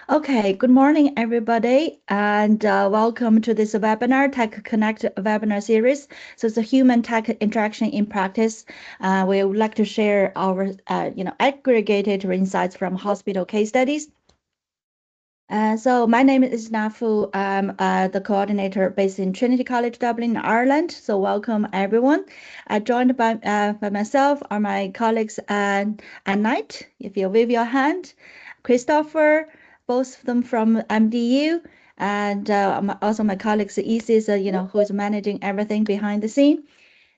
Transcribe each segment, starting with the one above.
Okay, good morning, everybody, and welcome to this webinar, TechConnect Webinar series. So it's a human-tech interaction in practice. We would like to share our, aggregated insights from hospital case studies. So my name is Nafu. I'm the coordinator based in Trinity College Dublin, Ireland. So welcome everyone. Joined by myself are my colleagues Annette, if you wave your hand, Christopher, both of them from MDU, and also my colleagues Isis, who's managing everything behind the scene.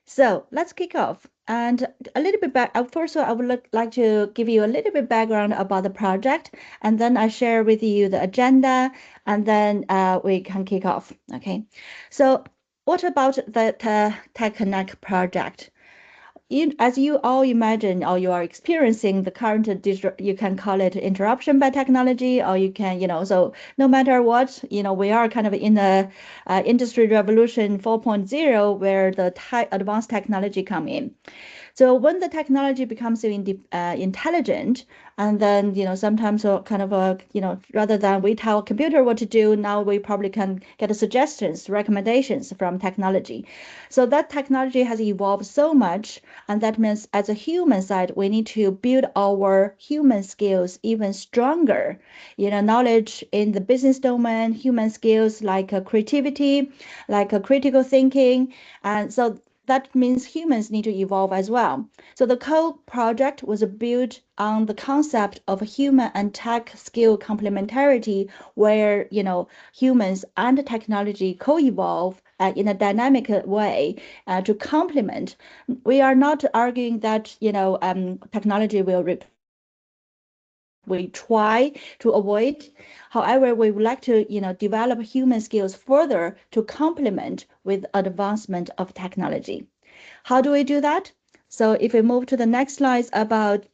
So let's kick off. And a little bit back, first of all, I would like to give you a little bit background about the project, and then I share with you the agenda, and then we can kick off. Okay. So what about the TechConnect project? As you all imagine or you are experiencing the current digital, you can call it interruption by technology, or you can, so no matter what, we are kind of in the industry revolution 4.0 where the advanced technology come in. So when the technology becomes so intelligent, and then sometimes kind of rather than we tell a computer what to do, now we probably can get suggestions, recommendations from technology. So that technology has evolved so much, and that means as a human side, we need to build our human skills even stronger. Knowledge in the business domain, human skills like creativity, like critical thinking, and so that means humans need to evolve as well. So the core project was built on the concept of human and tech skill complementarity, where humans and technology co-evolve in a dynamic way to complement. We are not arguing that technology will we try to avoid. However, we would like to, develop human skills further to complement with advancement of technology. How do we do that? So if we move to the next slide about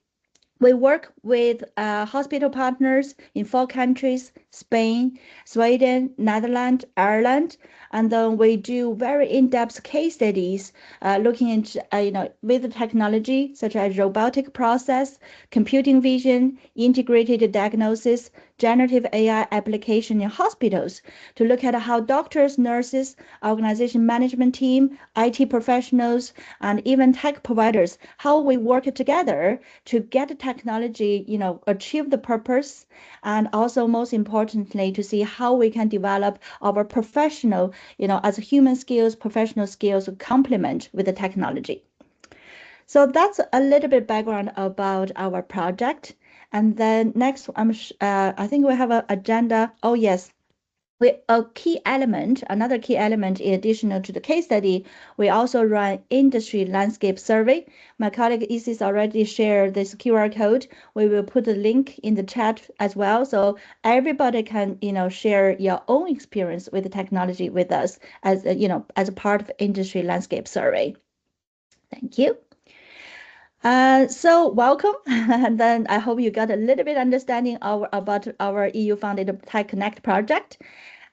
we work with hospital partners in 4 countries, Spain, Sweden, Netherlands, Ireland, and then we do very in-depth case studies looking into, with the technology such as robotic process, computing vision, integrated diagnosis, generative AI application in hospitals to look at how doctors, nurses, organization management team, IT professionals, and even tech providers, how we work together to get technology, achieve the purpose, and also most importantly, to see how we can develop our professional, as human skills, professional skills complement with the technology. So that's a little bit background about our project. And then next, I think we have an agenda. Oh, yes. Another key element in addition to the case study, we also run industry landscape survey. My colleague Isis already shared this QR code. We will put the link in the chat as well, so everybody can, share your own experience with the technology with us as, as a part of industry landscape survey. Thank you. So welcome, and then I hope you got a little bit understanding about our EU-funded TechConnect project.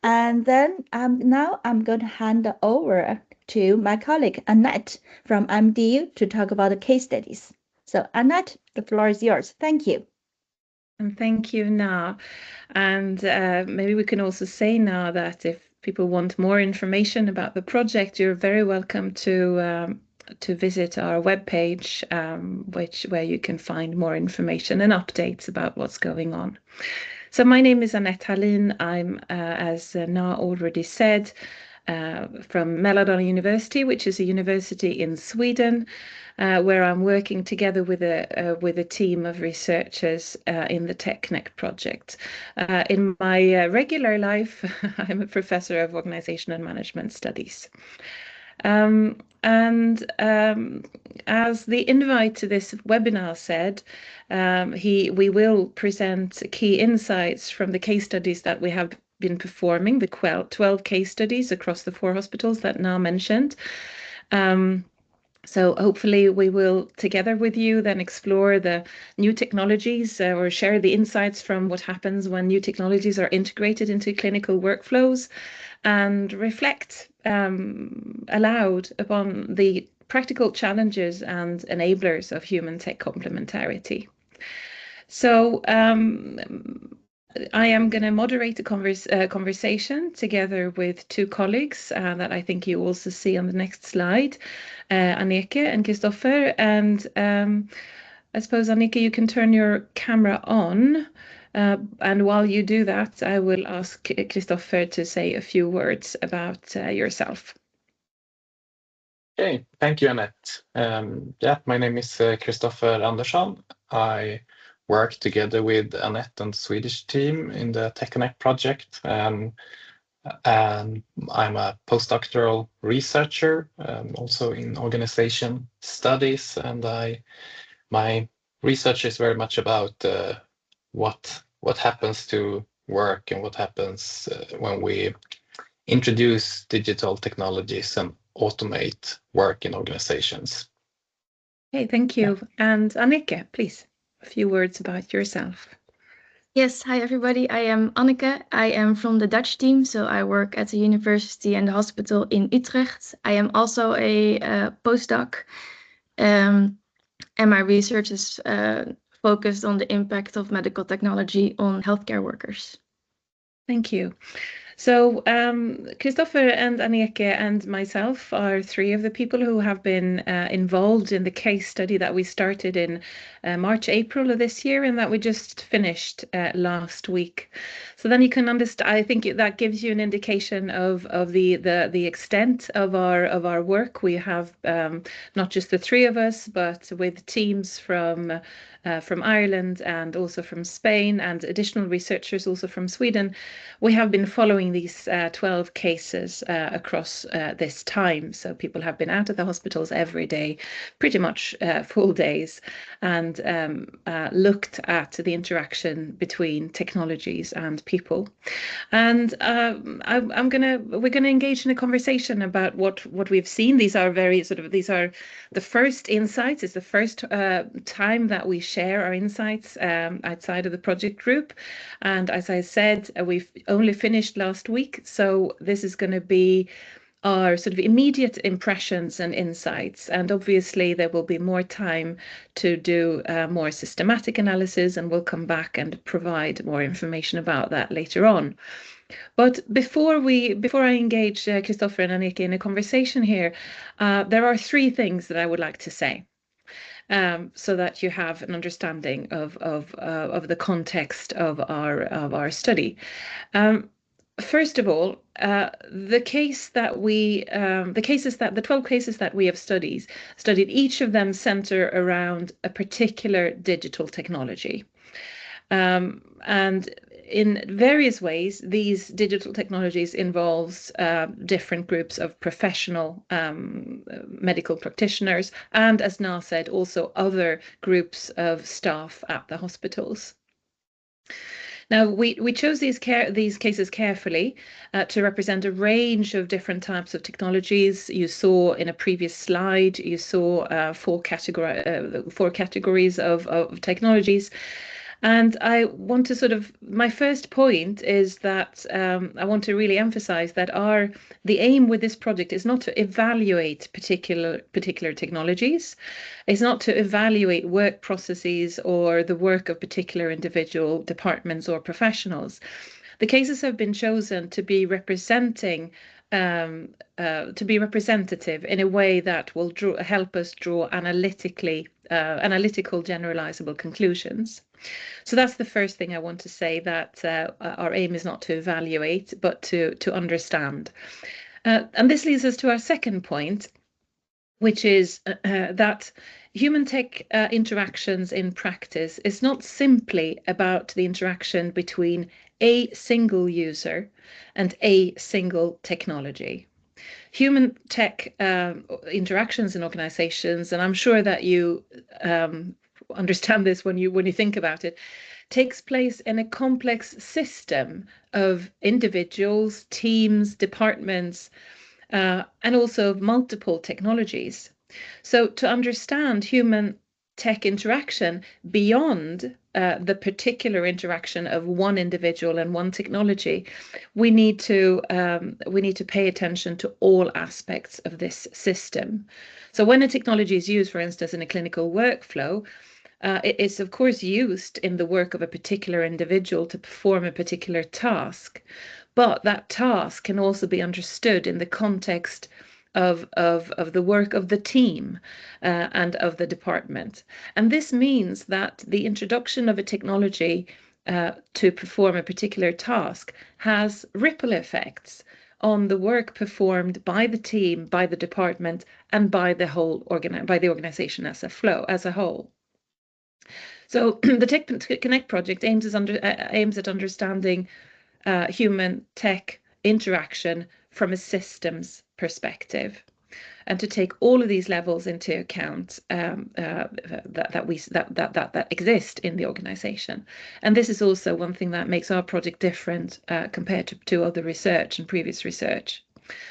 And then now I'm going to hand over to my colleague Annette from MDU to talk about the case studies. So Annette, the floor is yours. Thank you. And thank you, Na. And maybe we can also say now that if people want more information about the project, you're very welcome to visit our webpage, where you can find more information and updates about what's going on. So my name is Annette Hallin. I'm, as Na already said, from Mälardalen University, which is a university in Sweden, where I'm working together with a team of researchers in the TechConnect project. In my regular life, I'm a professor of organization and management studies. As the invite to this webinar said, we will present key insights from the case studies that we have been performing, the 12 case studies across the 4 hospitals that Na mentioned. So hopefully we will, together with you, then explore the new technologies or share the insights from what happens when new technologies are integrated into clinical workflows, and reflect aloud upon the practical challenges and enablers of human tech complementarity. So I am going to moderate a conversation together with two colleagues that I think you also see on the next slide, Anneke and Christopher. And I suppose, Anneke, you can turn your camera on. And while you do that, I will ask Christopher to say a few words about yourself. Okay, thank you, Annette. Yeah, my name is Christopher Andersson. I work together with Annette and the Swedish team in the TechConnect project. And I'm a postdoctoral researcher, also in organization studies. And my research is very much about what happens to work and what happens when we introduce digital technologies and automate work in organizations. Okay, thank you. And Anneke, please, a few words about yourself. Yes, hi everybody. I am Anneke. I am from the Dutch team, so I work at the university and the hospital in Utrecht. I am also a postdoc, and my research is focused on the impact of medical technology on healthcare workers. Thank you. So Christopher and Anneke and myself are three of the people who have been involved in the case study that we started in March, April of this year, and that we just finished last week. So then you can understand. I think that gives you an indication of the extent of our work. We have not just the three of us, but with teams from Ireland and also from Spain and additional researchers also from Sweden. We have been following these 12 cases across this time. So people have been out of the hospitals every day, pretty much full days, and looked at the interaction between technologies and people. And we're gonna engage in a conversation about what we've seen. These are the first insights. It's the first time that we share our insights outside of the project group. And as I said, we've only finished last week, so this is going to be our sort of immediate impressions and insights. And obviously there will be more time to do more systematic analysis, and we'll come back and provide more information about that later on. But before I engage Christopher and Anneke in a conversation here, there are three things that I would like to say. So that you have an understanding of the context of our study. First of all, the 12 cases that we have studied, each of them center around a particular digital technology. And in various ways, these digital technologies involves different groups of professional medical practitioners, and as Na said, also other groups of staff at the hospitals. Now, we chose these cases carefully to represent a range of different types of technologies. You saw in a previous slide, you saw four categories of technologies. And I want to my first point is that I want to really emphasize that the aim with this project is not to evaluate particular technologies. It's not to evaluate work processes or the work of particular individual departments or professionals. The cases have been chosen to be representative in a way that will help us draw analytical generalizable conclusions. So that's the first thing I want to say, that our aim is not to evaluate, but to understand. And this leads us to our second point, which is that human tech interactions in practice is not simply about the interaction between a single user and a single technology. Human tech interactions in organizations, and I'm sure that you understand this when you think about it, takes place in a complex system of individuals, teams, departments, and also multiple technologies. So to understand human tech interaction beyond the particular interaction of one individual and one technology, we need to pay attention to all aspects of this system. So when a technology is used, for instance, in a clinical workflow, it is, of course, used in the work of a particular individual to perform a particular task, but that task can also be understood in the context of the work of the team and of the department. And this means that the introduction of a technology to perform a particular task has ripple effects on the work performed by the team, by the department, and by the organization as a whole. So the TechConnect project aims at understanding human-tech interaction from a systems perspective, and to take all of these levels into account that exist in the organization. And this is also one thing that makes our project different compared to other research and previous research.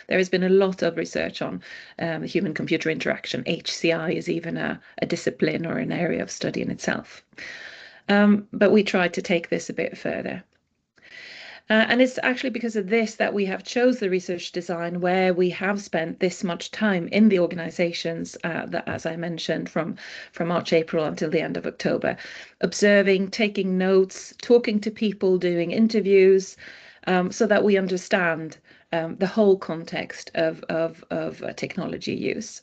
There has been a lot of research on human-computer interaction. HCI is even a discipline or an area of study in itself. But we tried to take this a bit further. And it's actually because of this that we have chose the research design where we have spent this much time in the organizations that, as I mentioned, from March, April until the end of October, observing, taking notes, talking to people, doing interviews, so that we understand the whole context of technology use.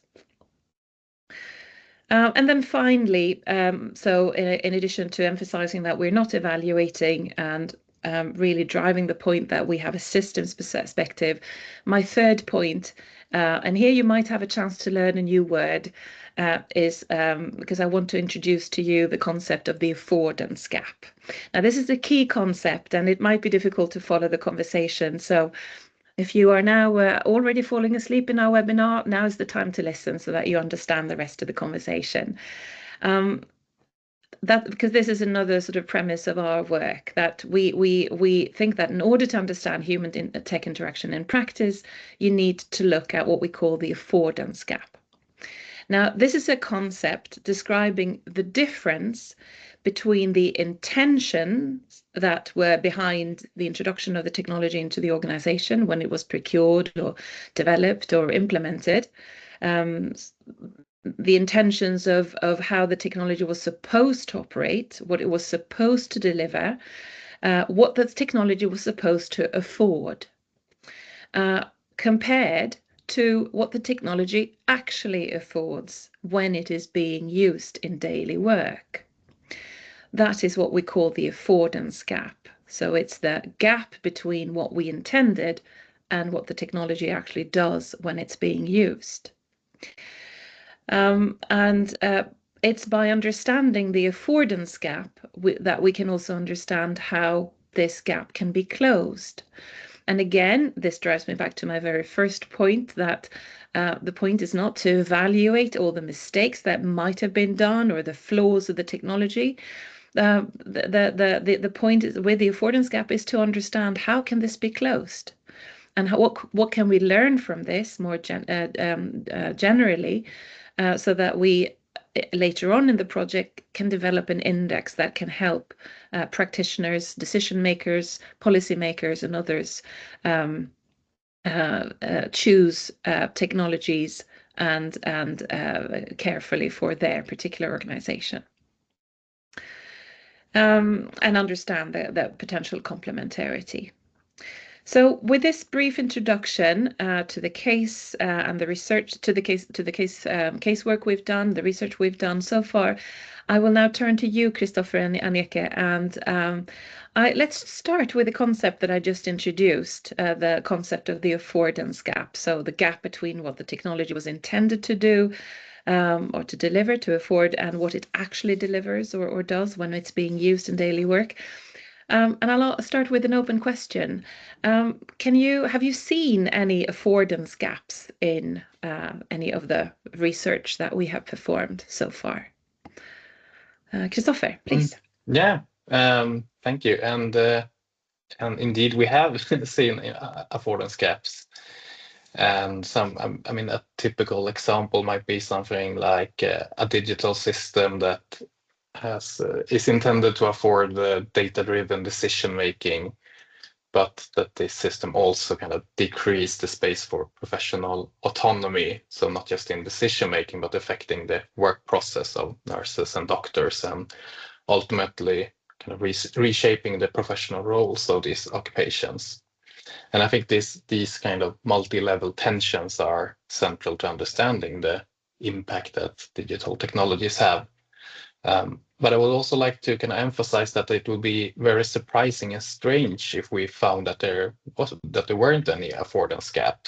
And then finally, so in addition to emphasizing that we're not evaluating and really driving the point that we have a systems perspective, my third point, and here you might have a chance to learn a new word, is because I want to introduce to you the concept of the affordance gap. Now, this is a key concept, and it might be difficult to follow the conversation. So if you are now already falling asleep in our webinar, now is the time to listen so that you understand the rest of the conversation. Because this is another sort of premise of our work, that we think that in order to understand human-tech interaction in practice, you need to look at what we call the affordance gap. Now, this is a concept describing the difference between the intentions that were behind the introduction of the technology into the organization when it was procured or developed or implemented, the intentions of how the technology was supposed to operate, what it was supposed to deliver, what the technology was supposed to afford, compared to what the technology actually affords when it is being used in daily work. That is what we call the affordance gap. So it's the gap between what we intended and what the technology actually does when it's being used. It's by understanding the affordance gap that we can also understand how this gap can be closed. And again, this drives me back to my very first point, that the point is not to evaluate all the mistakes that might have been done or the flaws of the technology. The point is, with the affordance gap, is to understand how can this be closed, and what can we learn from this more generally, so that we later on in the project can develop an index that can help practitioners, decision makers, policy makers, and others choose technologies and carefully for their particular organization. And understand the potential complementarity. So, with this brief introduction to the case and the research, to the casework we've done, the research we've done so far, I will now turn to you, Christopher and Anneke, and let's start with the concept that I just introduced, the concept of the affordance gap. So, the gap between what the technology was intended to do, or to deliver, to afford, and what it actually delivers or does when it's being used in daily work. And I'll start with an open question. Have you seen any affordance gaps in any of the research that we have performed so far? Christopher, please. Yeah, thank you. And indeed, we have seen affordance gaps. And I mean, a typical example might be something like a digital system that is intended to afford the data-driven decision making, but that this system also kind of decreased the space for professional autonomy. So not just in decision making, but affecting the work process of nurses and doctors, and ultimately kind of reshaping the professional roles of these occupations. And I think these kind of multi-level tensions are central to understanding the impact that digital technologies have. But I would also like to kind of emphasize that it would be very surprising and strange if we found that there weren't any affordance gap.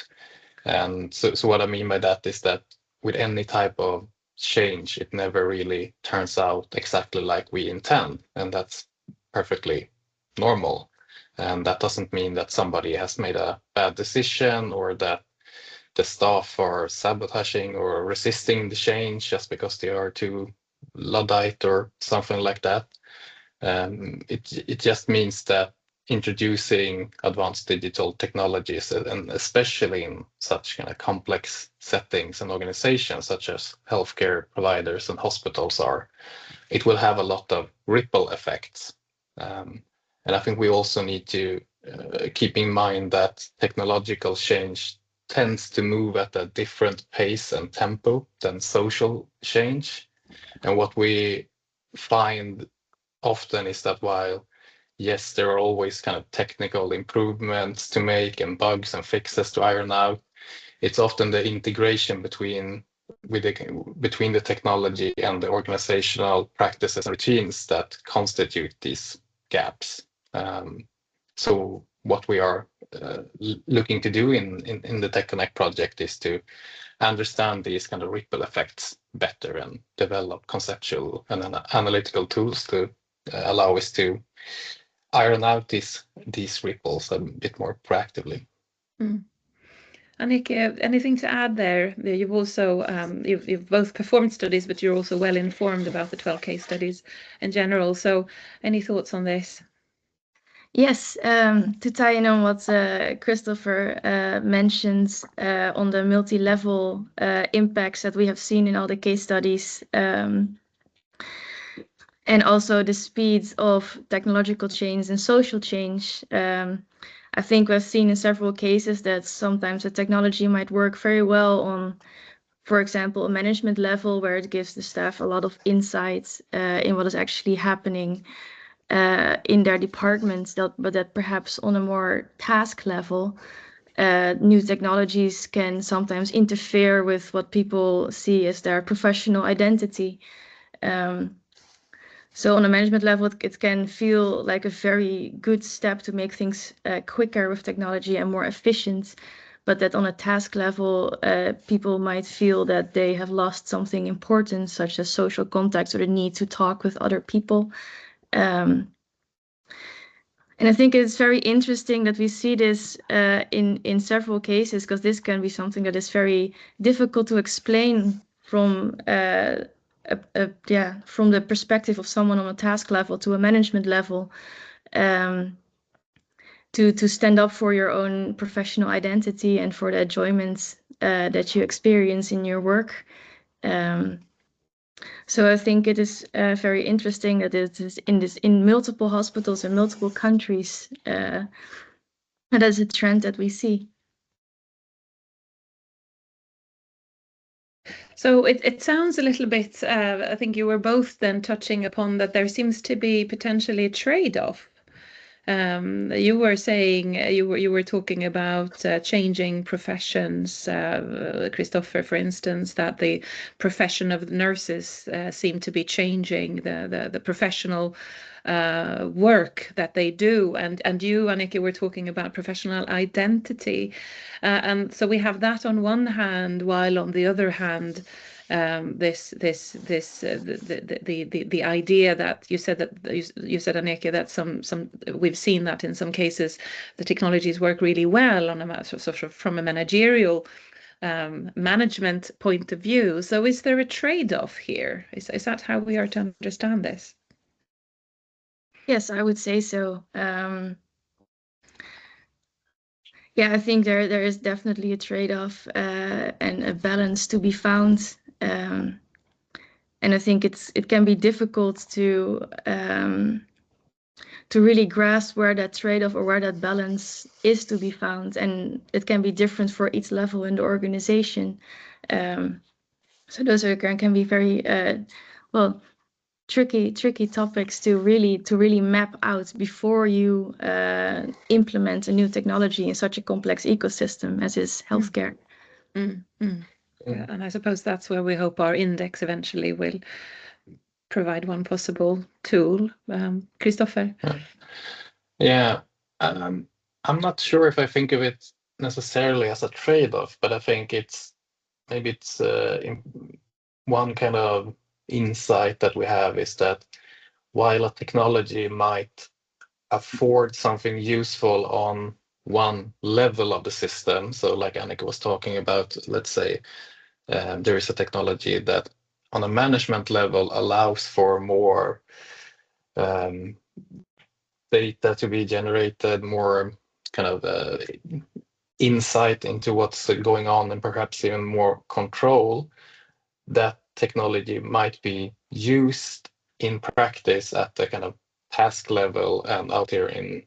And so what I mean by that is that with any type of change, it never really turns out exactly like we intend, and that's perfectly normal. And that doesn't mean that somebody has made a bad decision or that the staff are sabotaging or resisting the change just because they are too Luddite or something like that. It just means that introducing advanced digital technologies, and especially in such kind of complex settings and organizations such as healthcare providers and hospitals are, it will have a lot of ripple effects. And I think we also need to keep in mind that technological change tends to move at a different pace and tempo than social change. And what we find often is that while, yes, there are always kind of technical improvements to make and bugs and fixes to iron out, it's often the integration between the technology and the organizational practices and routines that constitute these gaps. So what we are looking to do in the TechConnect project is to understand these kind of ripple effects better and develop conceptual and analytical tools to allow us to iron out these ripples a bit more proactively. Annika, anything to add there? You've also you've both performed studies, but you're also well informed about the 12 case studies in general. So, any thoughts on this? Yes, to tie in on what Christopher mentioned on the multi-level impacts that we have seen in all the case studies, and also the speed of technological change and social change. I think we've seen in several cases that sometimes the technology might work very well on, for example, a management level where it gives the staff a lot of insights in what is actually happening in their departments, but that perhaps on a more task level, new technologies can sometimes interfere with what people see as their professional identity. So on a management level, it can feel like a very good step to make things quicker with technology and more efficient. But that on a task level, people might feel that they have lost something important, such as social contacts or the need to talk with other people. And I think it's very interesting that we see this in several cases, because this can be something that is very difficult to explain from from the perspective of someone on a task level to a management level, to stand up for your own professional identity and for the enjoyments that you experience in your work. So I think it is very interesting that it is in multiple hospitals in multiple countries. And that's a trend that we see. So it sounds a little bit, I think you were both then touching upon that there seems to be potentially a trade-off. You were saying you were talking about changing professions, Christopher, for instance, that the profession of nurses seem to be changing, the professional work that they do, and you, Annika, were talking about professional identity, and so we have that on one hand, while on the other hand, the idea that you said Annika, that some we've seen that in some cases the technologies work really well on a sort of from a managerial management point of view. So is there a trade-off here? Is that how we are to understand this? Yes, I would say so. Yeah, I think there is definitely a trade-off and a balance to be found. And I think it can be difficult to really grasp where that trade-off or where that balance is to be found, and it can be different for each level in the organization. So those can be very well, tricky topics to really map out before you implement a new technology in such a complex ecosystem as is healthcare. Yeah, and I suppose that's where we hope our index eventually will provide one possible tool. Christopher? Yeah, I'm not sure if I think of it necessarily as a trade-off, but I think maybe it's one kind of insight that we have is that while a technology might afford something useful on one level of the system, so like Annika was talking about, let's say there is a technology that on a management level allows for more data to be generated, more kind of insight into what's going on, and perhaps even more control. That technology might be used in practice at the kind of task level and out here in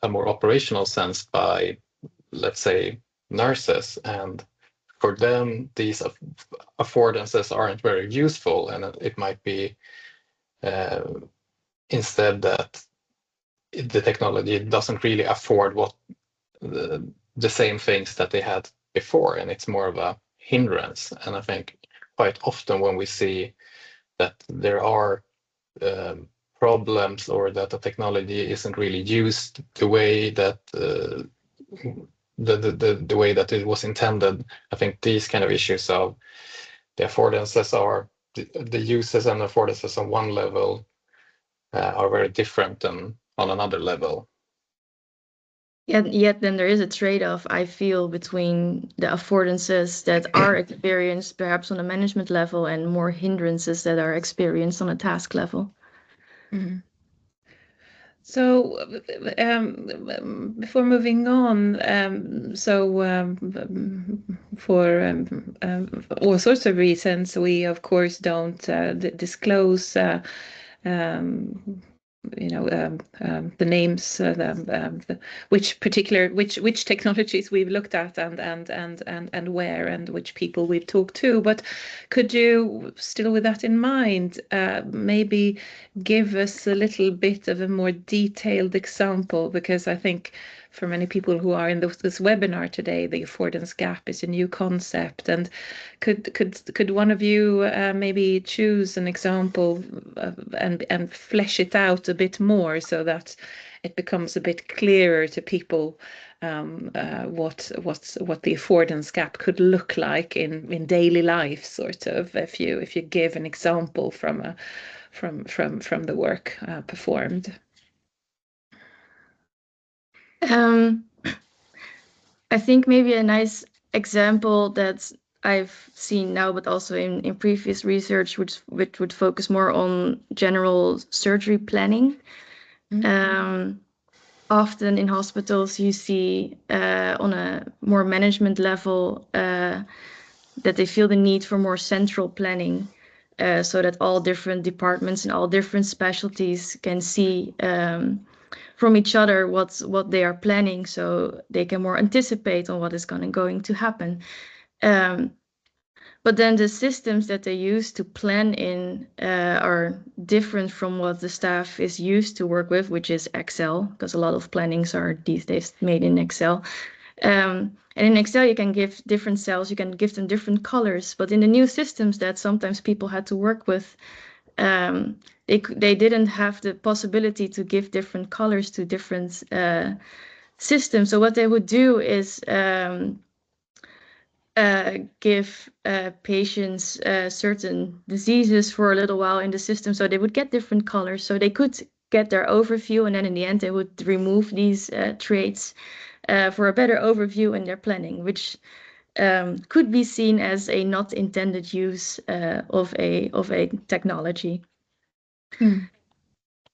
a more operational sense by, let's say, nurses. And for them, these affordances aren't very useful, and it might be instead that the technology doesn't really afford what the same things that they had before, and it's more of a hindrance. And I think quite often when we see that there are problems or that the technology isn't really used the way that the way that it was intended, I think these kind of issues of the affordances are the uses and affordances on one level are very different than on another level. Yet then there is a trade-off, I feel, between the affordances that are experienced perhaps on a management level and more hindrances that are experienced on a task level. Mm-hmm. So before moving on, for all sorts of reasons, we of course don't disclose the names, which technologies we've looked at and where, and which people we've talked to. But could you, still with that in mind, maybe give us a little bit of a more detailed example? Because I think for many people who are in this webinar today, the affordance gap is a new concept. And could one of you maybe choose an example and flesh it out a bit more so that it becomes a bit clearer to people what the affordance gap could look like in daily life, sort of, if you give an example from the work performed. I think maybe a nice example that I've seen now, but also in previous research, which would focus more on general surgery planning. Often in hospitals, you see on a more management level that they feel the need for more central planning, so that all different departments and all different specialties can see from each other what they are planning, so they can more anticipate on what is going to happen. But then the systems that they use to plan in are different from what the staff is used to work with, which is Excel, because a lot of plannings are these days made in Excel. And in Excel, you can give different cells, you can give them different colors. But in the new systems that sometimes people had to work with, they didn't have the possibility to give different colors to different systems. So what they would do is give patients certain diseases for a little while in the system, so they would get different colors, so they could get their overview, and then in the end they would remove these traits for a better overview in their planning, which could be seen as a not intended use of a technology.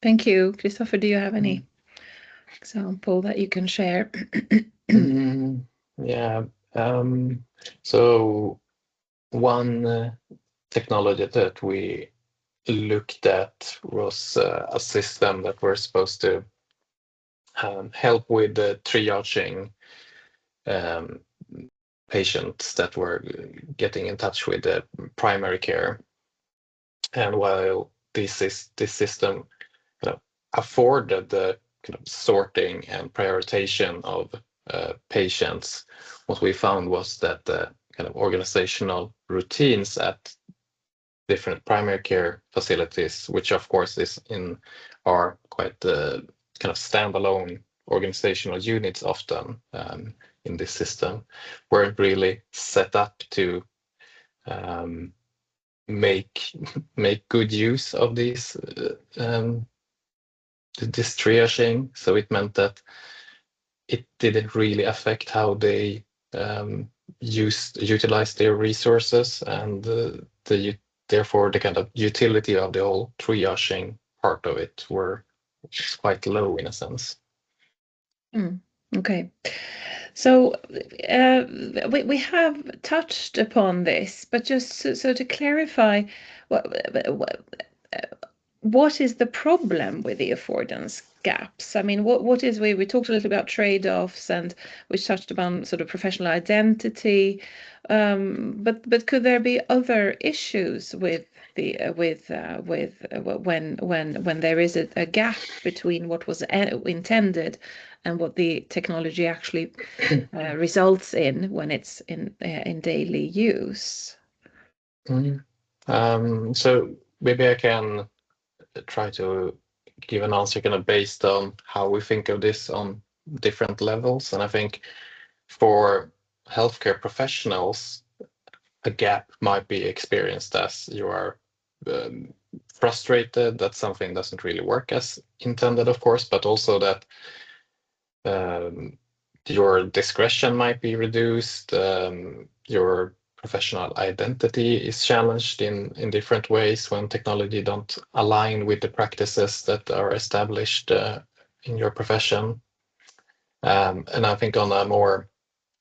Thank you. Christopher, do you have any example that you can share? Yeah. So one technology that we looked at was a system that were supposed to help with the triaging patients that were getting in touch with the primary care. And while this system kind of afforded the kind of sorting and prioritization of patients, what we found was that the kind of organizational routines at different primary care facilities, which of course are quite kind of standalone organizational units often in this system, weren't really set up to make good use of this triaging. So it meant that it didn't really affect how they utilize their resources, and therefore the kind of utility of the whole triaging part of it was quite low in a sense. Okay. So we have touched upon this, but just so to clarify, what is the problem with the affordance gaps? I mean, what is we talked a little about trade-offs, and we touched upon sort of professional identity, but could there be other issues with the when there is a gap between what was intended and what the technology actually results in when it's in daily use? So maybe I can try to give an answer kind of based on how we think of this on different levels. And I think for healthcare professionals, a gap might be experienced as you are frustrated that something doesn't really work as intended, of course, but also that your discretion might be reduced, your professional identity is challenged in different ways when technology don't align with the practices that are established in your profession. And I think on a more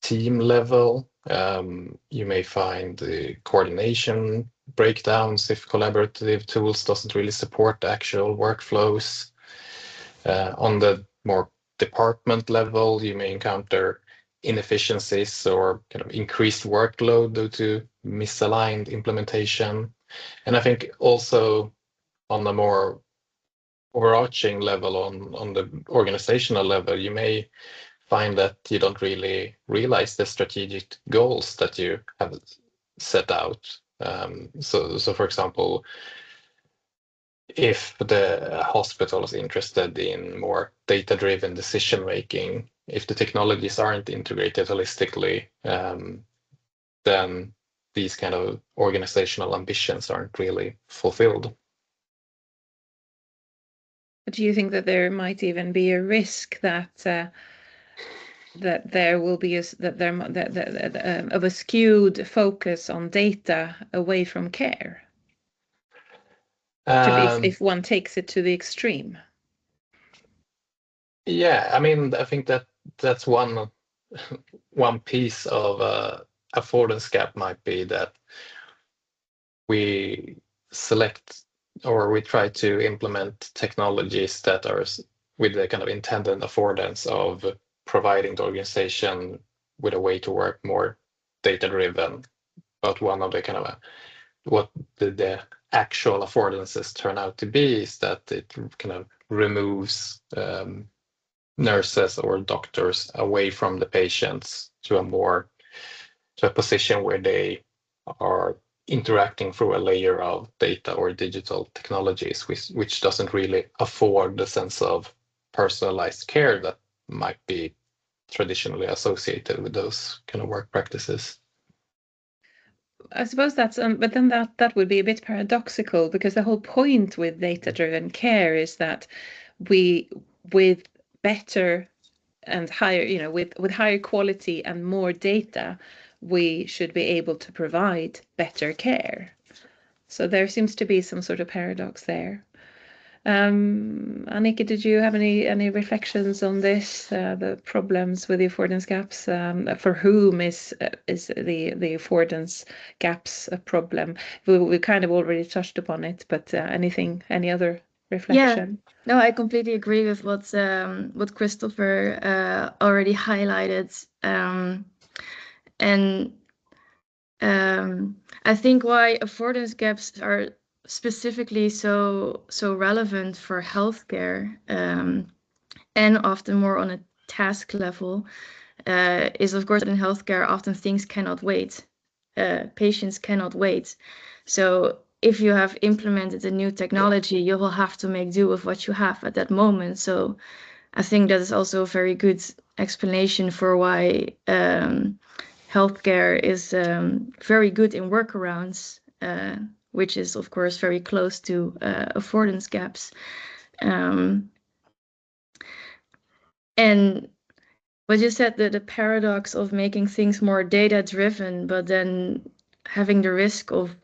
team level, you may find the coordination breakdowns if collaborative tools doesn't really support the actual workflows. On the more department level, you may encounter inefficiencies or kind of increased workload due to misaligned implementation. And I think also on a more overarching level, on the organizational level, you may find that you don't really realize the strategic goals that you have set out. So for example, if the hospital is interested in more data-driven decision-making, if the technologies aren't integrated holistically, then these kind of organizational ambitions aren't really fulfilled. But do you think that there might even be a risk that there will be of a skewed focus on data away from care? If one takes it to the extreme. Yeah, I mean, I think that's one piece of affordance gap might be that we select or we try to implement technologies that are with the kind of intended affordance of providing the organization with a way to work more data-driven. But one of the kind of what the actual affordances turn out to be is that it kind of removes nurses or doctors away from the patients to a position where they are interacting through a layer of data or digital technologies, which doesn't really afford the sense of personalized care that might be traditionally associated with those kind of work practices. I suppose that's, but then that would be a bit paradoxical, because the whole point with data-driven care is that with better and higher, with higher quality and more data, we should be able to provide better care. So there seems to be some sort of paradox there. Annika, did you have any reflections on this? The problems with the affordance gaps. For whom is the affordance gaps a problem? We kind of already touched upon it, but any other reflection? No, I completely agree with what Christopher already highlighted. And I think why affordance gaps are specifically so relevant for healthcare, and often more on a task level, is of course that in healthcare often things cannot wait. Patients cannot wait. So if you have implemented a new technology, you will have to make do with what you have at that moment. So I think that is also a very good explanation for why healthcare is very good in workarounds, which is of course very close to affordance gaps. And what you said, the paradox of making things more data driven, but then having the risk of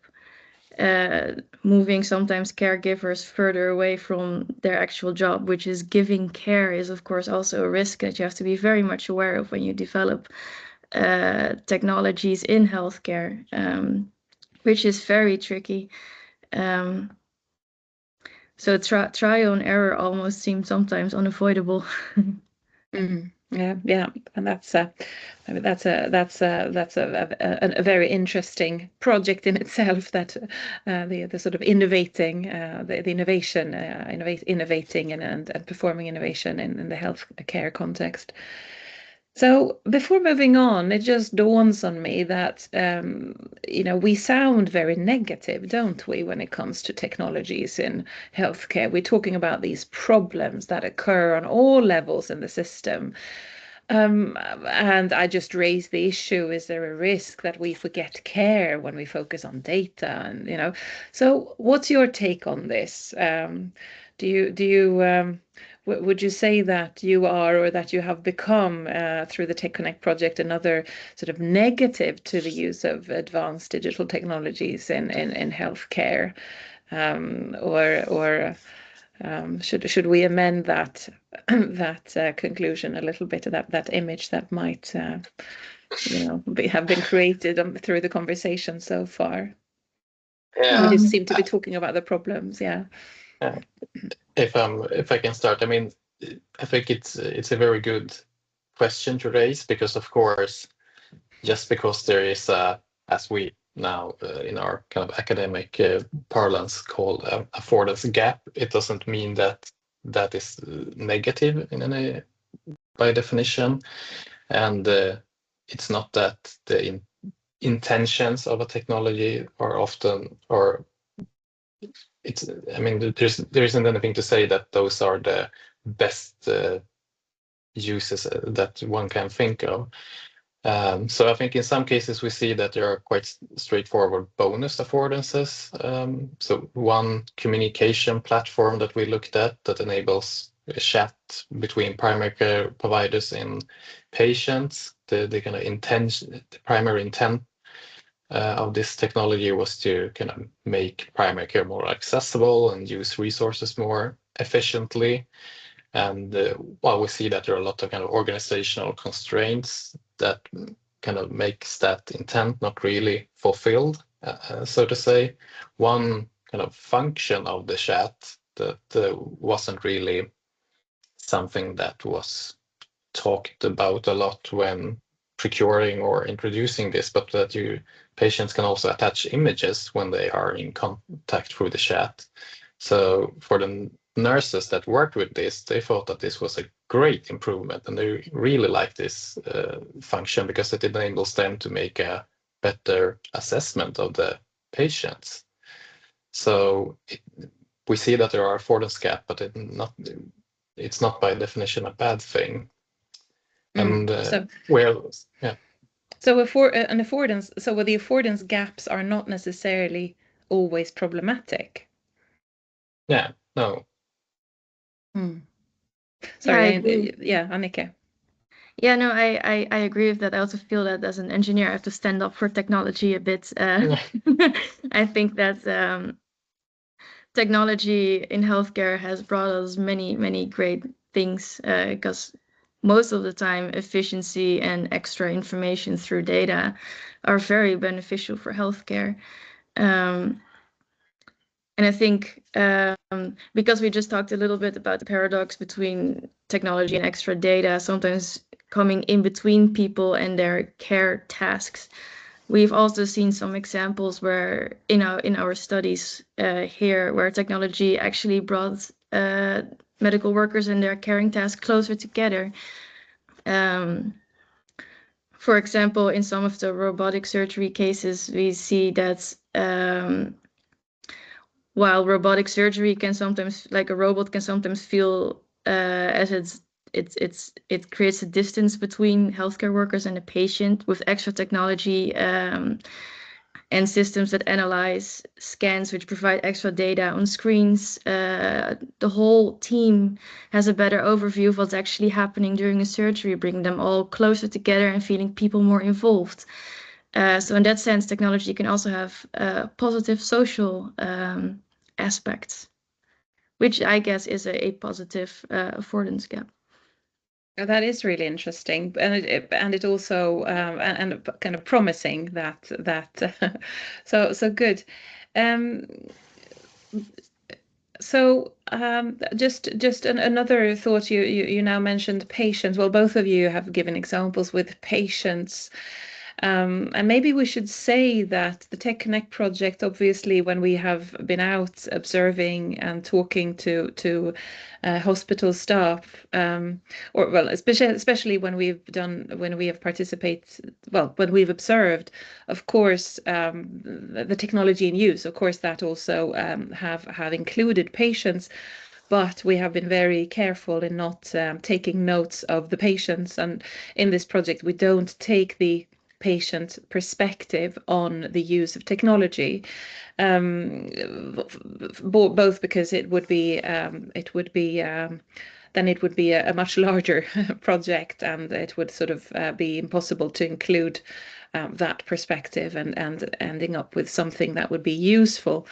moving sometimes caregivers further away from their actual job, which is giving care, is of course also a risk that you have to be very much aware of when you develop technologies in healthcare, which is very tricky. So trial and error almost seems sometimes unavoidable. Yeah, and that's a very interesting project in itself. That the sort of innovating, the innovation, innovating and performing innovation in the healthcare context. So before moving on, it just dawns on me that we sound very negative, don't we, when it comes to technologies in healthcare? We're talking about these problems that occur on all levels in the system. And I just raised the issue: is there a risk that we forget care when we focus on data? And so what's your take on this? Would you say that you are, or that you have become, through the TechConnect project, another sort of negative to the use of advanced digital technologies in healthcare? Or should we amend that conclusion a little bit, that image that might have been created through the conversation so far? Yeah. We just seem to be talking about the problems. Yeah. If I can start, I mean, I think it's a very good question to raise, because of course, just because there is as we now in our kind of academic parlance called affordance gap, it doesn't mean that is negative in any by definition, and it's not that the intentions of a technology are often, or it's, I mean, there isn't anything to say that those are the best uses that one can think of. So I think in some cases we see that there are quite straightforward bonus affordances. So one communication platform that we looked at that enables a chat between primary care providers and patients. The kind of the primary intent of this technology was to kind of make primary care more accessible and use resources more efficiently. And while we see that there are a lot of kind of organizational constraints that kind of makes that intent not really fulfilled, so to say, one kind of function of the chat that wasn't really something that was talked about a lot when procuring or introducing this, but that patients can also attach images when they are in contact through the chat. So for the nurses that worked with this, they thought that this was a great improvement, and they really like this function because it enables them to make a better assessment of the patients. So we see that there are affordance gap, but it's not by definition a bad thing. And So an affordance, so the affordance gaps are not necessarily always problematic. Yeah, no. Sorry, Annika. Yeah, no, I agree with that. I also feel that as an engineer, I have to stand up for technology a bit. I think that technology in healthcare has brought us many great things, because most of the time efficiency and extra information through data are very beneficial for healthcare. And I think because we just talked a little bit about the paradox between technology and extra data, sometimes coming in between people and their care tasks, we've also seen some examples where in our studies here, where technology actually brought medical workers and their caring tasks closer together. For example, in some of the robotic surgery cases, we see that while robotic surgery can sometimes, like a robot can sometimes feel as it creates a distance between healthcare workers and the patient, with extra technology and systems that analyze scans which provide extra data on screens, the whole team has a better overview of what's actually happening during a surgery, bringing them all closer together and feeling people more involved. So in that sense, technology can also have positive social aspects, which I guess is a positive affordance gap. That is really interesting, and it also and kind of promising that so good. So just another thought. You now mentioned patients. Well, both of you have given examples with patients. And maybe we should say that the TechConnect project, obviously, when we have been out observing and talking to hospital staff, or well, especially when we have participated, well, when we've observed, of course, the technology in use, of course, that also have included patients. But we have been very careful in not taking notes of the patients. And in this project, we don't take the patient perspective on the use of technology, both because it would be then it would be a much larger project, and it would sort of be impossible to include that perspective and ending up with something that would be useful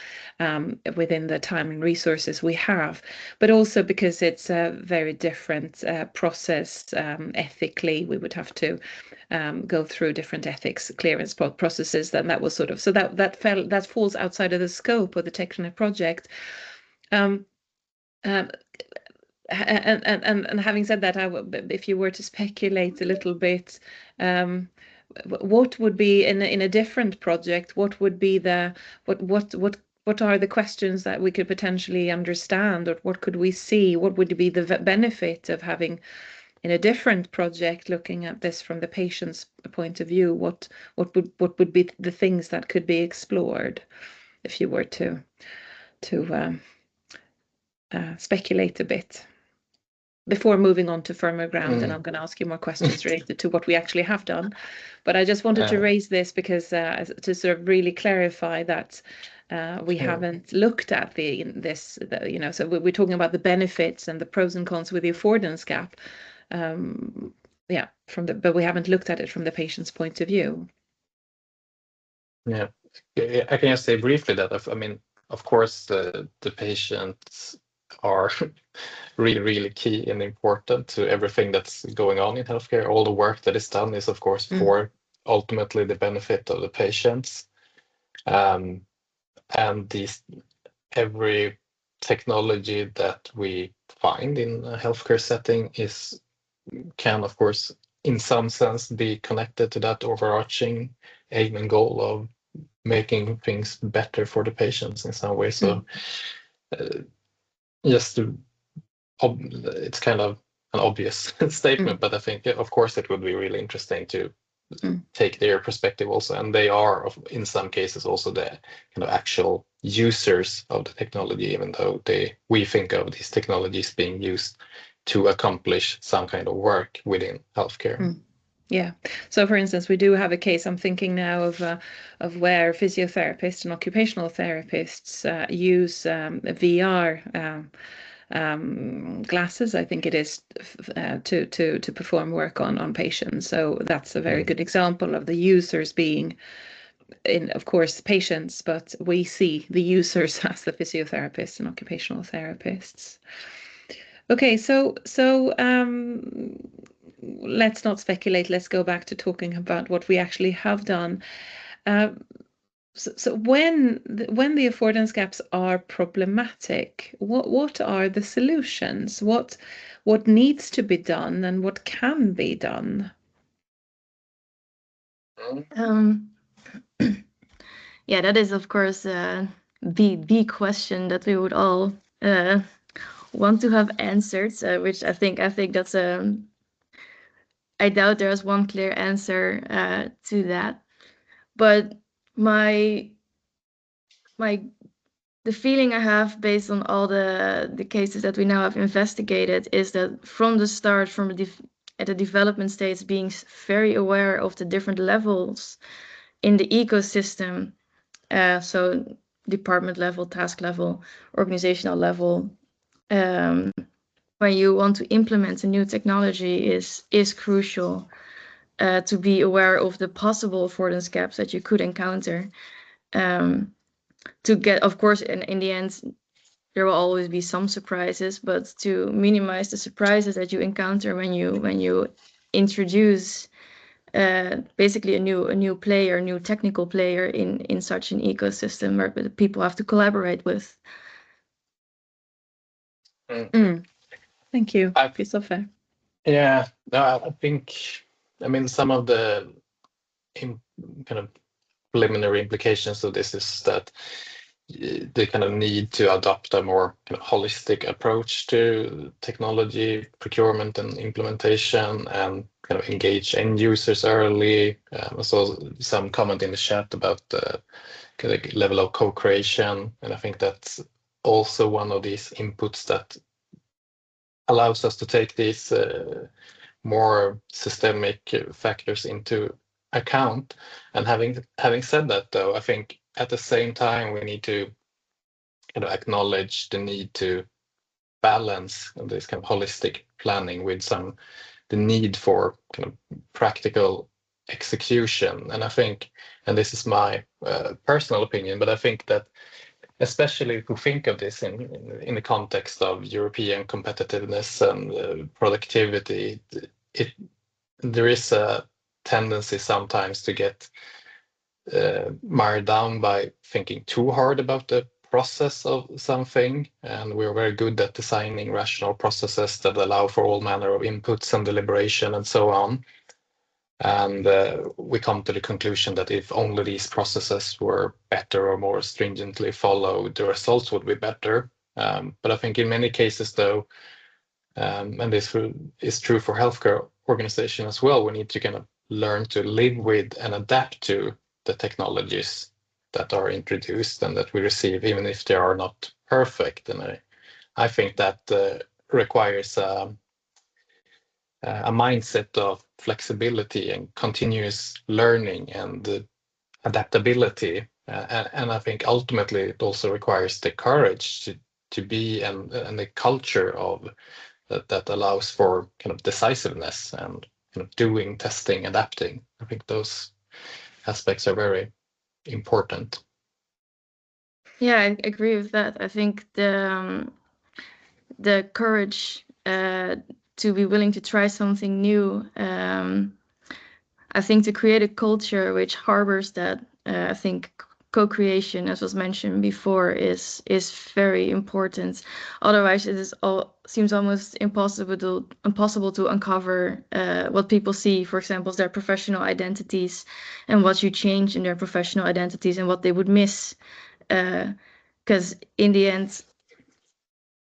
within the time and resources we have, but also because it's a very different process ethically. We would have to go through different ethics clearance processes. Then that was sort of, so that falls outside of the scope of the TechConnect project. And having said that, if you were to speculate a little bit, what would be in a different project? What would be what are the questions that we could potentially understand, or what could we see? What would be the benefit of having in a different project looking at this from the patient's point of view? What would be the things that could be explored if you were to speculate a bit before moving on to firmer ground? And I'm going to ask you more questions related to what we actually have done. But I just wanted to raise this because to sort of really clarify that we haven't looked at this, so we're talking about the benefits and the pros and cons with the affordance gap. But we haven't looked at it from the patient's point of view. Yeah, I can just say briefly that, I mean, of course, the patients are really key and important to everything that's going on in healthcare. All the work that is done is, of course, for ultimately the benefit of the patients. And every technology that we find in a healthcare setting can, of course, in some sense, be connected to that overarching aim and goal of making things better for the patients in some way. So it's kind of an obvious statement, but I think, of course, it would be really interesting to take their perspective also. And they are, in some cases, also the kind of actual users of the technology, even though we think of these technologies being used to accomplish some kind of work within healthcare. Yeah. So, for instance, we do have a case. I'm thinking now of where physiotherapists and occupational therapists use VR glasses, I think it is, to perform work on patients. So that's a very good example of the users being in, of course, patients, but we see the users as the physiotherapists and occupational therapists. Okay, so let's not speculate. Let's go back to talking about what we actually have done. So when the affordance gaps are problematic, what are the solutions? What needs to be done and what can be done? Yeah, that is of course the question that we would all want to have answered. Which I think that's I doubt there's one clear answer to that. But the feeling I have based on all the cases that we now have investigated is that from the start, at the development stage, being very aware of the different levels in the ecosystem, so department level, task level, organizational level, when you want to implement a new technology is crucial, to be aware of the possible affordance gaps that you could encounter. To get, of course, in the end, there will always be some surprises, but to minimize the surprises that you encounter when you introduce basically a new player, new technical player in such an ecosystem where the people have to collaborate with. Thank you, Christopher. Yeah, no, I think, I mean, some of the kind of preliminary implications of this is that they kind of need to adopt a more kind of holistic approach to technology procurement and implementation, and kind of engage end users early. I saw some comment in the chat about the kind of level of co-creation, and I think that's also one of these inputs that allows us to take these more systemic factors into account. And having said that, though, I think at the same time we need to kind of acknowledge the need to balance this kind of holistic planning with the need for kind of practical execution. And I think, and this is my personal opinion, but I think that especially if we think of this in the context of European competitiveness and productivity, there is a tendency sometimes to get mired down by thinking too hard about the process of something, and we're very good at designing rational processes that allow for all manner of inputs and deliberation and so on. And we come to the conclusion that if only these processes were better or more stringently followed, the results would be better. But I think in many cases, though, and this is true for healthcare organizations as well, we need to kind of learn to live with and adapt to the technologies that are introduced and that we receive, even if they are not perfect. And I think that requires a mindset of flexibility and continuous learning and adaptability. And I think ultimately it also requires the courage to be and the culture of that allows for kind of decisiveness and kind of doing, testing, adapting. I think those aspects are very important. Yeah, I agree with that. I think the courage to be willing to try something new. I think to create a culture which harbors that, I think co-creation, as was mentioned before, is very important. Otherwise, it seems almost impossible to uncover what people see, for example, as their professional identities, and what you change in their professional identities and what they would miss. Because in the end,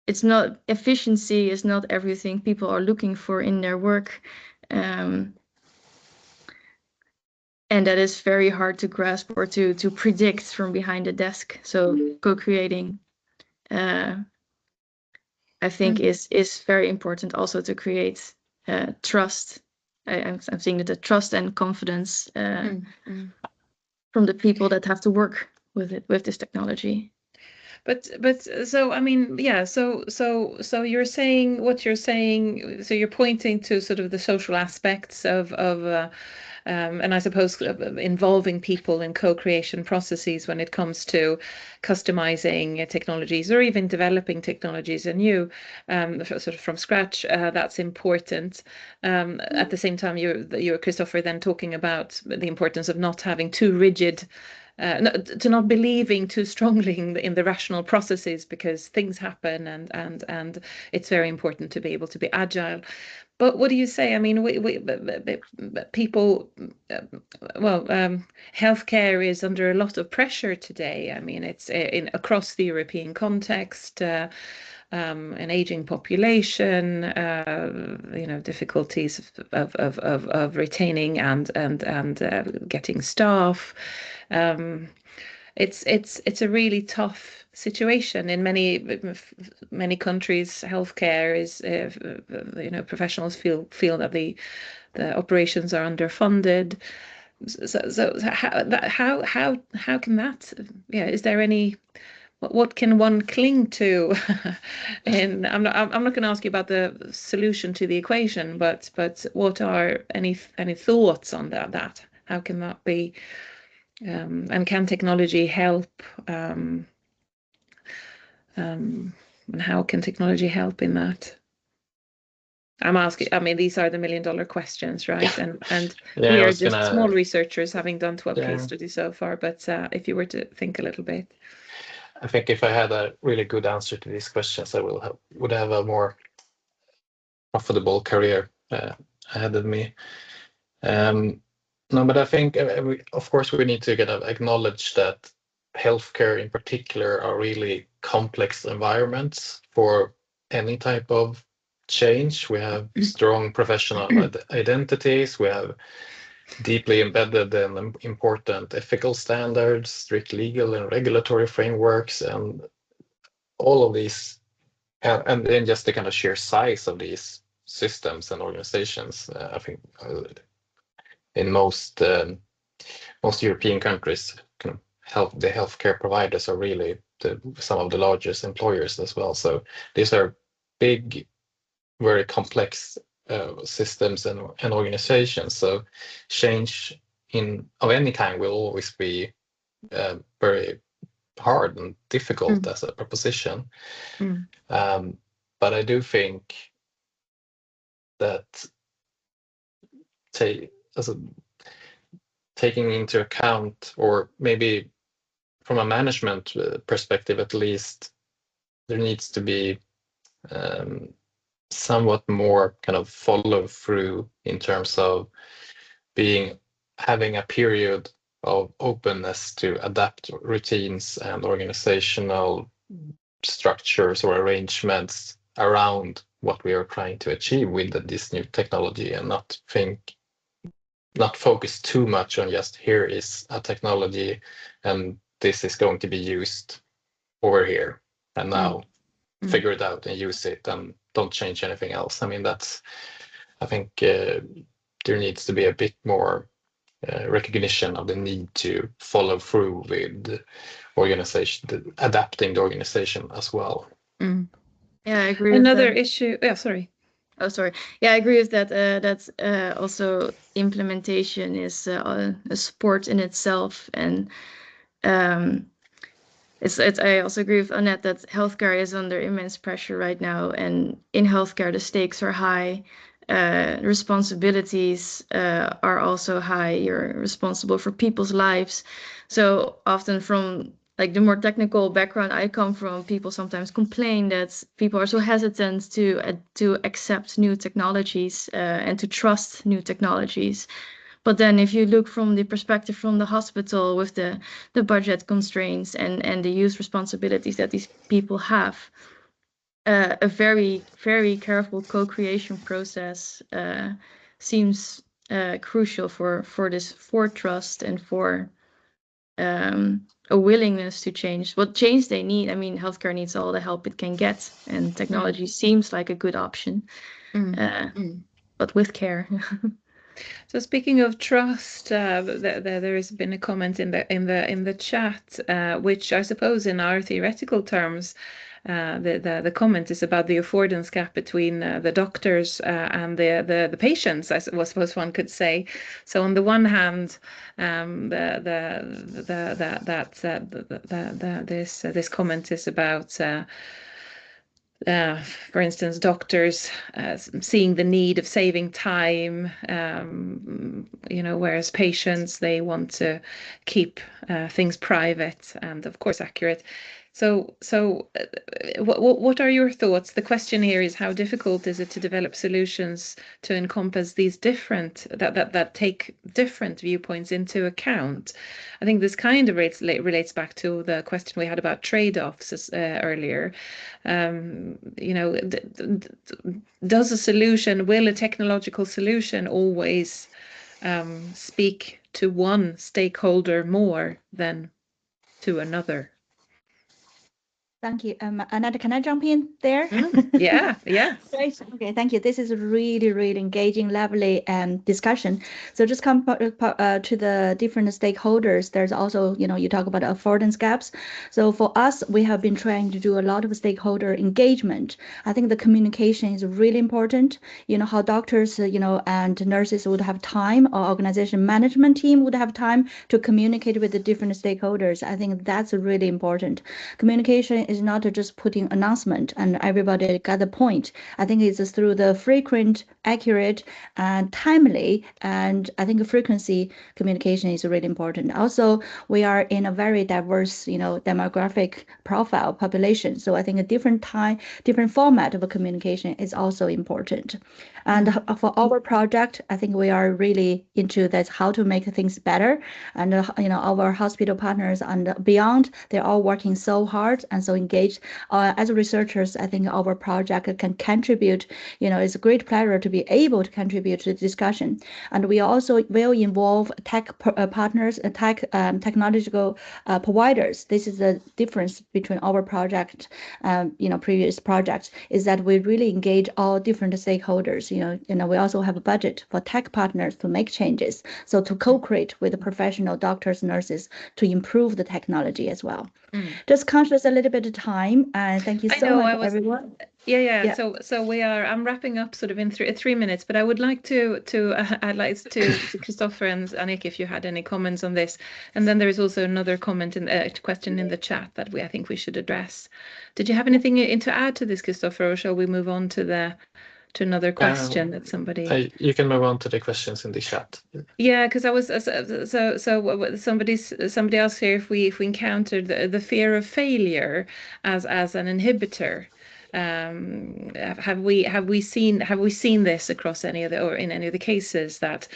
efficiency is not everything people are looking for in their work. And that is very hard to grasp or to predict from behind the desk. So co-creating, I think, is very important also to create trust. I'm seeing that the trust and confidence from the people that have to work with this technology. But so I mean, yeah, so you're saying what you're saying, so you're pointing to sort of the social aspects of And I suppose involving people in co-creation processes when it comes to customizing technologies or even developing technologies anew, sort of from scratch, that's important. At the same time, you, Christopher, then talking about the importance of not having too rigid, to not believing too strongly in the rational processes, because things happen, and it's very important to be able to be agile. But what do you say? I mean, people, healthcare is under a lot of pressure today. I mean, it's across the European context, an aging population, difficulties of retaining and getting staff. It's a really tough situation in many countries. Healthcare is, professionals feel that the operations are underfunded. So how can that? Yeah, is there any? What can one cling to? And I'm not going to ask you about the solution to the equation, but what are any thoughts on that? How can that be? And can technology help? And how can technology help in that? I'm asking. I mean, these are the $1 million questions, right? And Yeah, we I are was just gonna. small researchers, having done 12 Yeah. case studies so far. But if you were to think a little bit. I think if I had a really good answer to these questions, I would have a more profitable career ahead of me. No, but I think, of course, we need to kind of acknowledge that healthcare in particular are really complex environments for any type of change. We have strong professional identities. We have deeply embedded and important ethical standards, strict legal and regulatory frameworks, and all of these, and then just the kind of sheer size of these systems and organizations. I think in most European countries, kind of the healthcare providers are really some of the largest employers as well. So these are big, very complex systems and organizations. So change of any kind will always be very hard and difficult as a proposition. But I do think that taking into account, or maybe from a management perspective at least, there needs to be somewhat more kind of follow through in terms of having a period of openness to adapt routines and organizational structures or arrangements around what we are trying to achieve with this new technology, and not focus too much on just here is a technology and this is going to be used over here and now figure it out and use it and don't change anything else. I mean, I think there needs to be a bit more recognition of the need to follow through with adapting the organization as well. Yeah, I agree. Another issue. Yeah, sorry. Oh, sorry. Yeah, I agree with that. That's also implementation is a sport in itself, and it's. I also agree with Annette that healthcare is under immense pressure right now, and in healthcare the stakes are high. Responsibilities are also high. You're responsible for people's lives, so often from like the more technical background I come from, people sometimes complain that people are so hesitant to accept new technologies and to trust new technologies. But then if you look from the perspective from the hospital with the budget constraints and the use responsibilities that these people have, a very, very careful co-creation process seems crucial for trust and for a willingness to change. What change they need? I mean, healthcare needs all the help it can get, and technology seems like a good option, but with care. So speaking of trust, there has been a comment in the chat, which I suppose in our theoretical terms the comment is about the affordance gap between the doctors and the patients, I suppose one could say. So on the one hand, this comment is about for instance, doctors seeing the need of saving time, whereas patients, they want to keep things private and, of course, accurate. So what are your thoughts? The question here is, how difficult is it to develop solutions to encompass these different, that take different viewpoints into account? I think this kind of relates back to the question we had about trade-offs earlier. Does will a technological solution always speak to one stakeholder more than to another? Thank you. Annette, can I jump in there? Yeah. Great. Okay, thank you. This is a really, really engaging, lovely discussion. So just come to the different stakeholders. There's also, you talk about affordance gaps. So for us, we have been trying to do a lot of stakeholder engagement. I think the communication is really important. How doctors, and nurses would have time, or organization management team would have time to communicate with the different stakeholders. I think that's really important. Communication is not just putting announcement and everybody got the point. I think it's through the frequent, accurate, and timely, and I think frequency communication is really important. Also, we are in a very diverse, demographic profile population. So I think a different format of communication is also important. And for our project, I think we are really into that, how to make things better. And, our hospital partners and beyond, they're all working so hard and so engaged. As researchers, I think our project can contribute. It's a great pleasure to be able to contribute to the discussion. And we also will involve tech partners, technological providers. This is the difference between our project, previous projects, is that we really engage all different stakeholders. We also have a budget for tech partners to make changes. So to co-create with the professional doctors, nurses to improve the technology as well. Just conscious a little bit of time, and thank you so much, everyone. Yeah. So I'm wrapping up sort of in 3 minutes, but I would like to I'd like to Christopher and Annika, if you had any comments on this, and then there is also another question in the chat that I think we should address. Did you have anything to add to this, Christopher, or shall we move on to another question that somebody? You can move on to the questions in the chat. Yeah, because I was somebody asked here if we encountered the fear of failure as an inhibitor. Have we seen this across any of in any of the cases that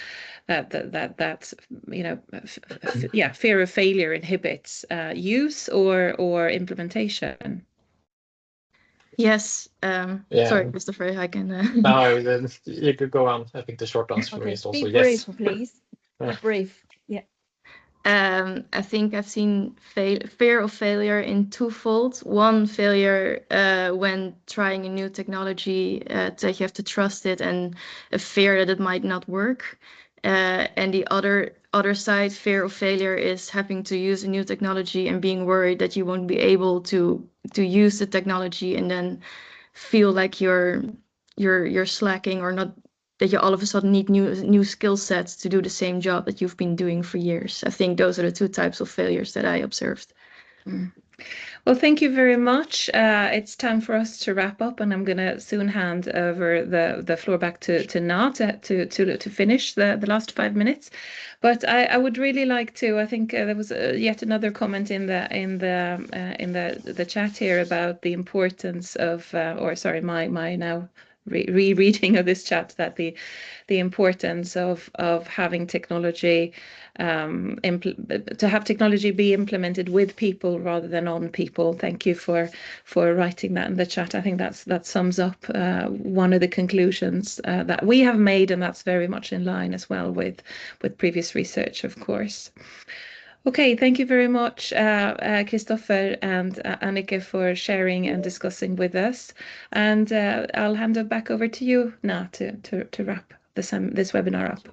fear of failure inhibits use or implementation? Yes. Sorry, Christopher, I can. No, then you could go on. I think the short answer for me is also be yes. Brief, please. Brief. Yeah. I think I've seen fear of failure in twofold. One, failure when trying a new technology, that you have to trust it, and a fear that it might not work. And the other side, fear of failure, is having to use a new technology and being worried that you won't be able to use the technology, and then feel like you're slacking, or not, that you all of a sudden need new skill sets to do the same job that you've been doing for years. I think those are the two types of failures that I observed. Well, thank you very much. It's time for us to wrap up, and I'm going to soon hand over the floor back to Na to finish the last 5 minutes. But I would really like to. I think there was yet another comment in the chat here about the importance of, my now rereading of this chat, that the importance of having technology, to have technology be implemented with people rather than on people. Thank you for writing that in the chat. I think that sums up one of the conclusions that we have made, and that's very much in line as well with previous research, of course. Okay, thank you very much, Christopher and Annika, for sharing and discussing with us. And I'll hand it back over to you now to wrap this webinar up.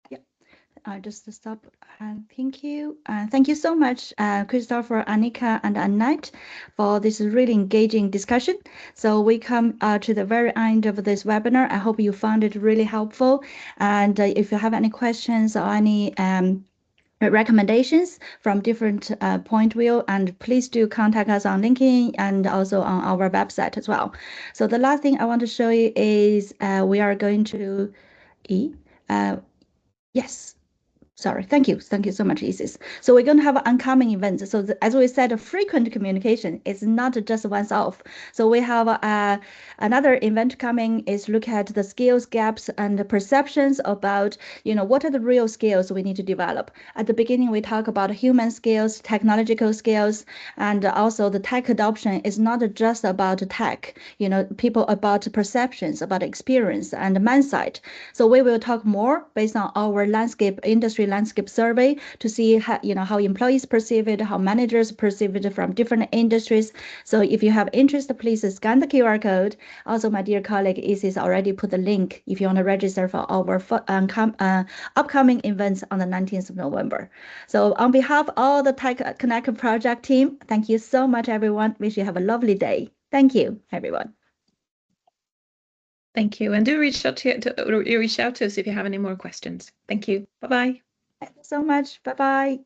Yeah. just stop. Thank you. Thank you so much, Christopher, Annika, and Annette, for this really engaging discussion. So we come to the very end of this webinar. I hope you found it really helpful. And if you have any questions or any recommendations from different point view, and please do contact us on LinkedIn and also on our website as well. So the last thing I want to show you is we are going to yes. Sorry, thank you. Thank you so much, Isis. So we're going to have upcoming events. So as we said, frequent communication is not just once off. So we have another event coming is look at the skills gaps and the perceptions about, what are the real skills we need to develop. At the beginning, we talk about human skills, technological skills, and also the tech adoption is not just about tech, people about perceptions, about experience and mindset. So we will talk more based on our industry landscape survey to see how employees perceive it, how managers perceive it from different industries. So if you have interest, please scan the QR code. Also, my dear colleague Isis already put the link if you want to register for our upcoming events on the 19th of November. So on behalf of all the TechConnect project team, thank you so much, everyone. Wish you have a lovely day. Thank you, everyone. Thank you. And do reach out to us if you have any more questions. Thank you. Bye-bye. Thank you so much. Bye-bye.